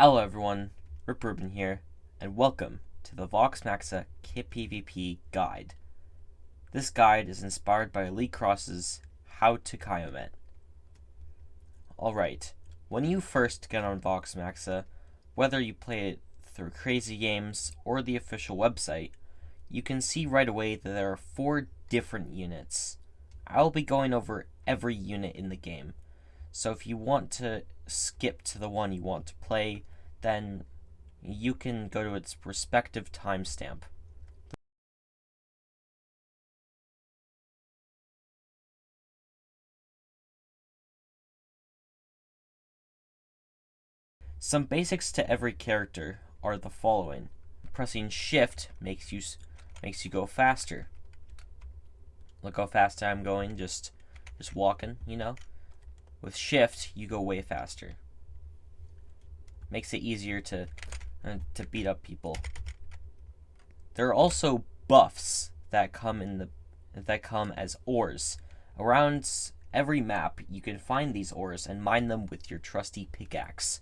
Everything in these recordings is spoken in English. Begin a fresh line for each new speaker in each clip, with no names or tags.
Hello everyone, Rip Rubin here, and welcome to the Voxmaxa Kit PvP guide. This guide is inspired by Elite Cross's How to Kaiomet. Alright, when you first get on Voxmaxa, whether you play it through crazy games or the official website, you can see right away that there are 4 different units. I'll be going over every unit in the game, so if you want to skip to the one you want to play, then you can go to its respective timestamp. Some basics to every character are the following. Pressing shift makes you go faster. Look how fast I'm going, just walking, you know. With shift, you go way faster. Makes it easier to beat up people. There are also buffs that come as ores. Around every map, you can find these ores and mine them with your trusty pickaxe,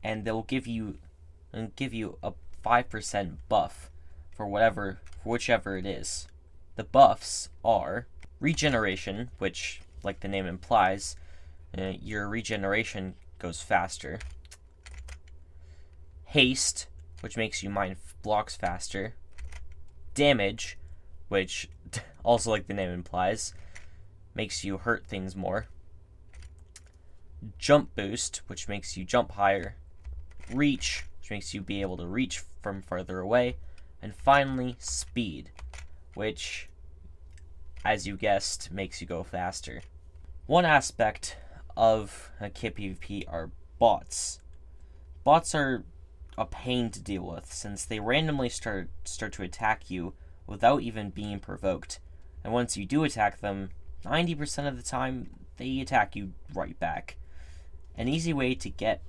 and they'll give you a 5% buff for whichever it is. The buffs are regeneration, which, like the name implies, your regeneration goes faster. Haste, which makes you mine blocks faster. Damage, which, also like the name implies, makes you hurt things more. Jump boost, which makes you jump higher. Reach, which makes you be able to reach from further away. And finally, speed, which, as you guessed, makes you go faster. One aspect of Kit PvP are bots. Bots are a pain to deal with, since they randomly start to attack you without even being provoked. And once you do attack them, 90% of the time, they attack you right back. An easy way to get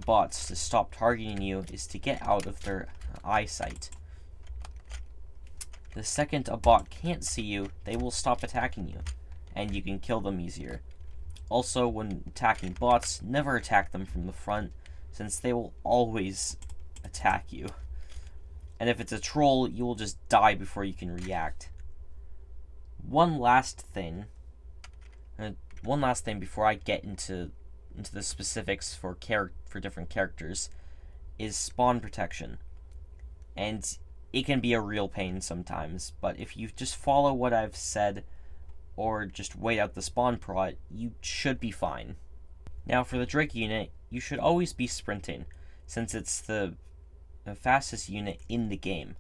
bots to stop targeting you is to get out of their eyesight. The second a bot can't see you, they will stop attacking you, and you can kill them easier. Also, when attacking bots, never attack them from the front, since they will always attack you. And if it's a troll, you will just die before you can react. One last thing before I get into the specifics for different characters is spawn protection. And it can be a real pain sometimes, but if you just follow what I've said or just wait out the spawn prot, you should be fine. Now for the Drake unit, you should always be sprinting, since it's the fastest unit in the game.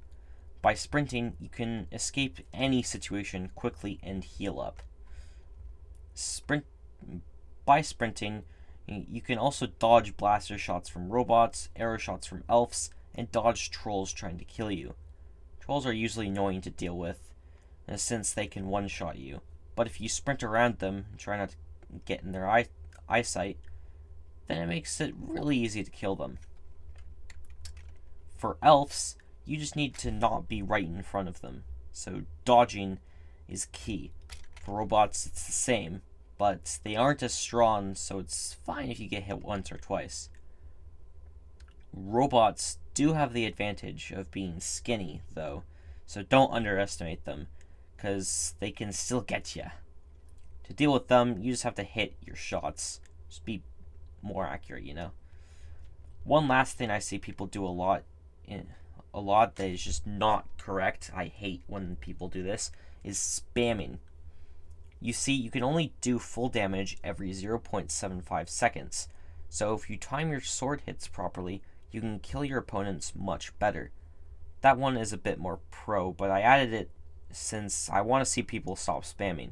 By sprinting, you can escape any situation quickly and heal up. By sprinting, you can also dodge blaster shots from robots, arrow shots from elves, and dodge trolls trying to kill you. Trolls are usually annoying to deal with, since they can one-shot you. But if you sprint around them and try not to get in their eyesight, then it makes it really easy to kill them. For elves, you just need to not be right in front of them, so dodging is key. For robots, it's the same, but they aren't as strong, so it's fine if you get hit once or twice. Robots do have the advantage of being skinny, though, so don't underestimate them, because they can still get you. To deal with them, you just have to hit your shots. Just be more accurate, you know. One last thing I see people do a lot that is just not correct, I hate when people do this, is spamming. You see, you can only do full damage every 0.75 seconds, so if you time your sword hits properly, you can kill your opponents much better. That one is a bit more pro, but I added it since I want to see people stop spamming.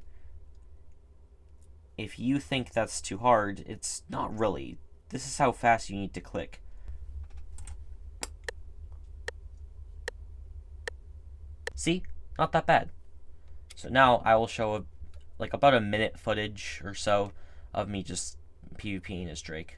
If you think that's too hard, it's not really. This is how fast you need to click. See? Not that bad. So now I will show about a minute footage or so of me just PvPing as Drake.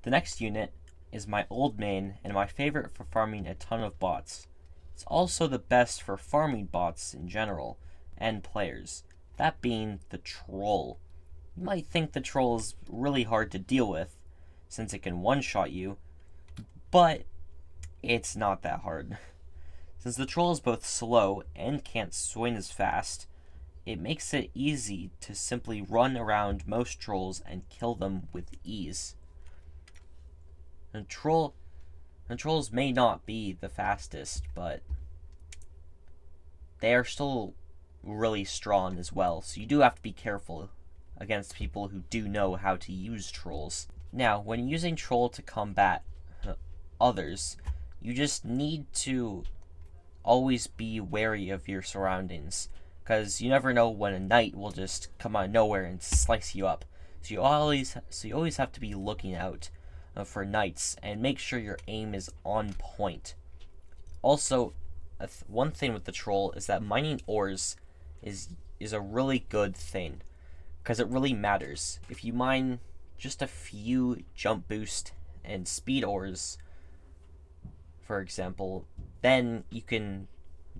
The next unit is my old main and my favorite for farming a ton of bots. It's also the best for farming bots in general and players, that being the troll. You might think the troll is really hard to deal with since it can one-shot you, but it's not that hard. Since the troll is both slow and can't swing as fast, it makes it easy to simply run around most trolls and kill them with ease. And trolls may not be the fastest, but they are still really strong as well, so you do have to be careful against people who do know how to use trolls. Now, when using troll to combat others, you just need to always be wary of your surroundings, because you never know when a knight will just come out of nowhere and slice you up. So you always have to be looking out for knights and make sure your aim is on point. Also, one thing with the troll is that mining ores is a really good thing, because it really matters. If you mine just a few jump boost and speed ores, for example, then you can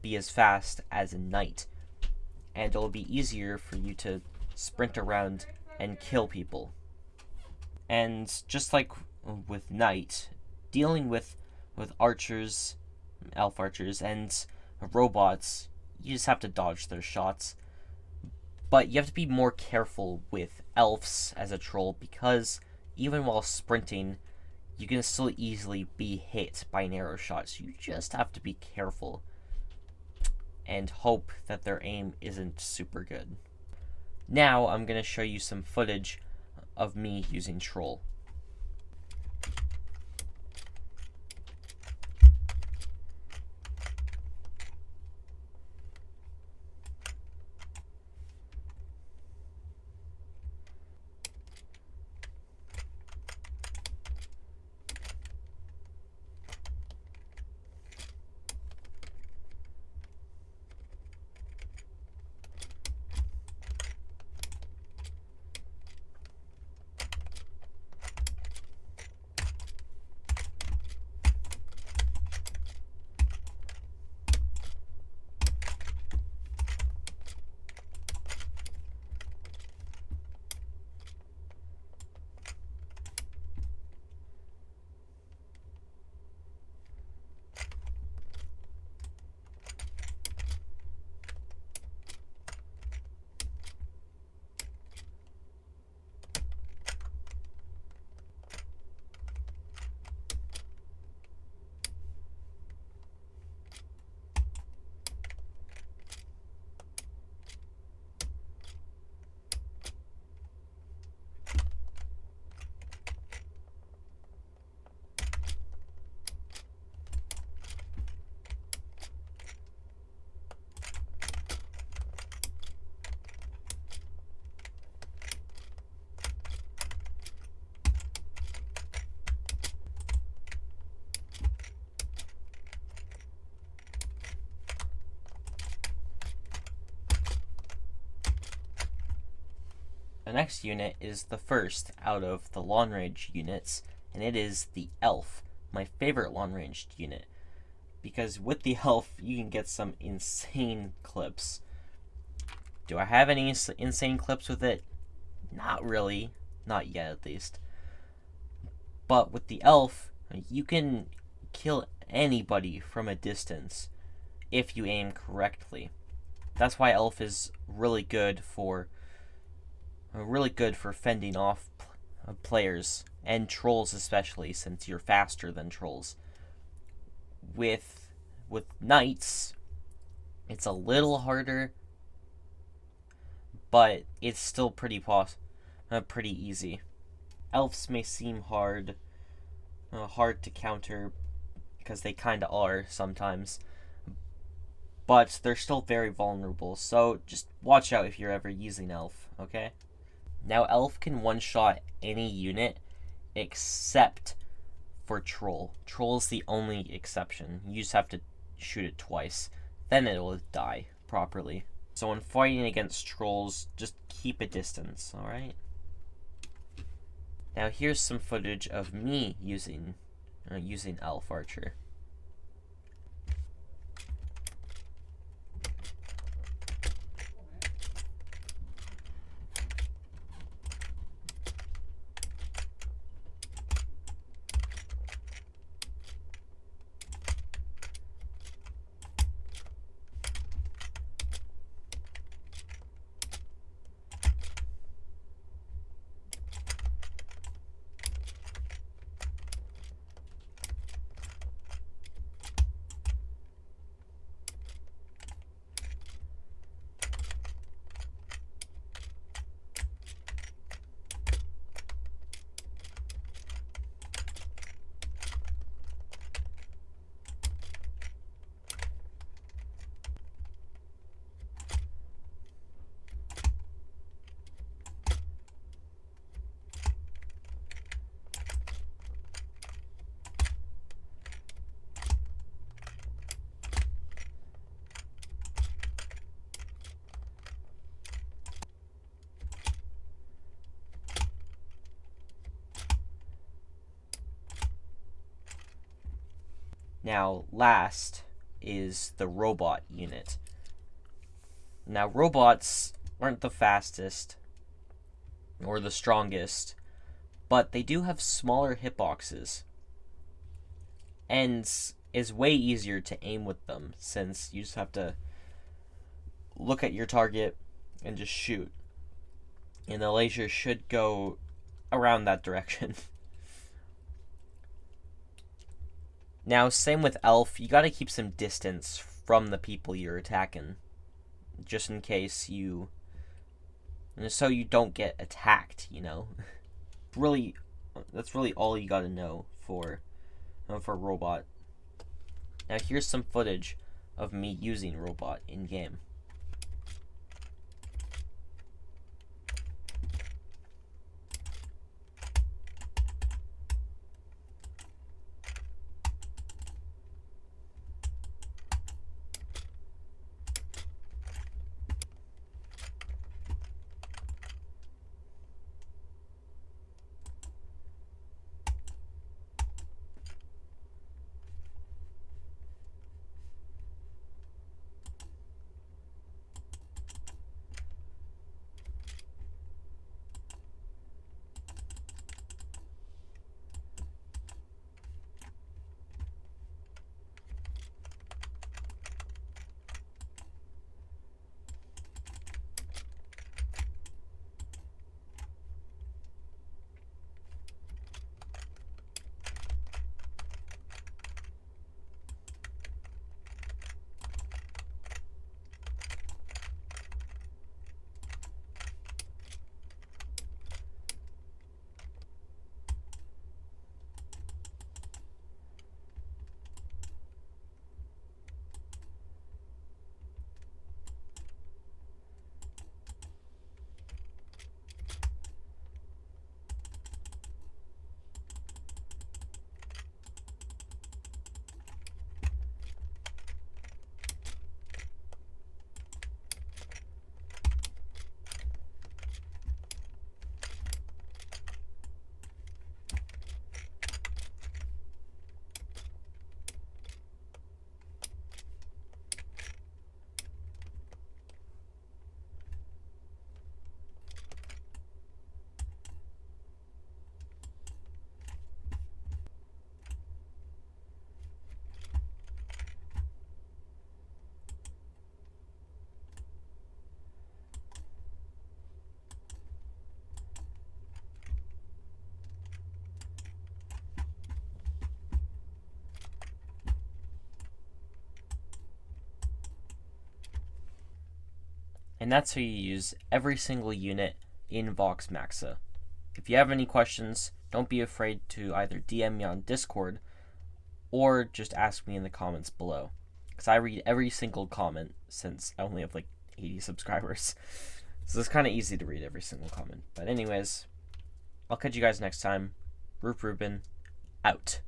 be as fast as a knight, and it'll be easier for you to sprint around and kill people. And just like with knight, dealing with archers, elf archers, and robots, you just have to dodge their shots. But you have to be more careful with elves as a troll, because even while sprinting, you can still easily be hit by an arrow shot. So you just have to be careful and hope that their aim isn't super good. Now I'm going to show you some footage of me using troll. The next unit is the first out of the long range units, and it is the elf, my favorite long ranged unit, because with the elf you can get some insane clips. Do I have any insane clips with it? Not really, not yet at least. But with the elf, you can kill anybody from a distance if you aim correctly. That's why elf is really good for fending off players, and trolls especially, since you're faster than trolls. With knights, it's a little harder, but it's still pretty easy. Elves may seem hard to counter, because they kind of are sometimes, but they're still very vulnerable, so just watch out if you're ever using elf, okay? Now, elf can one-shot any unit except for troll. Troll is the only exception. You just have to shoot it twice, then it will die properly. So when fighting against trolls, just keep a distance, alright? Now here's some footage of me using Elf Archer. Now, last is the robot unit. Now, robots aren't the fastest or the strongest, but they do have smaller hitboxes, and is way easier to aim with them, since you just have to look at your target and just shoot, and the laser should go around that direction. Now, same with Elf, you gotta keep some distance from the people you're attacking, just in case so you don't get attacked, you know? Really, that's really all you gotta know for robot. Now here's some footage of me using robot in game. And that's how you use every single unit in Voxmaxa. If you have any questions, don't be afraid to either DM me on Discord or just ask me in the comments below, because I read every single comment since I only have like 80 subscribers. So it's kind of easy to read every single comment. But anyways, I'll catch you guys next time. Ruben, out.